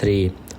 3،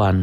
1،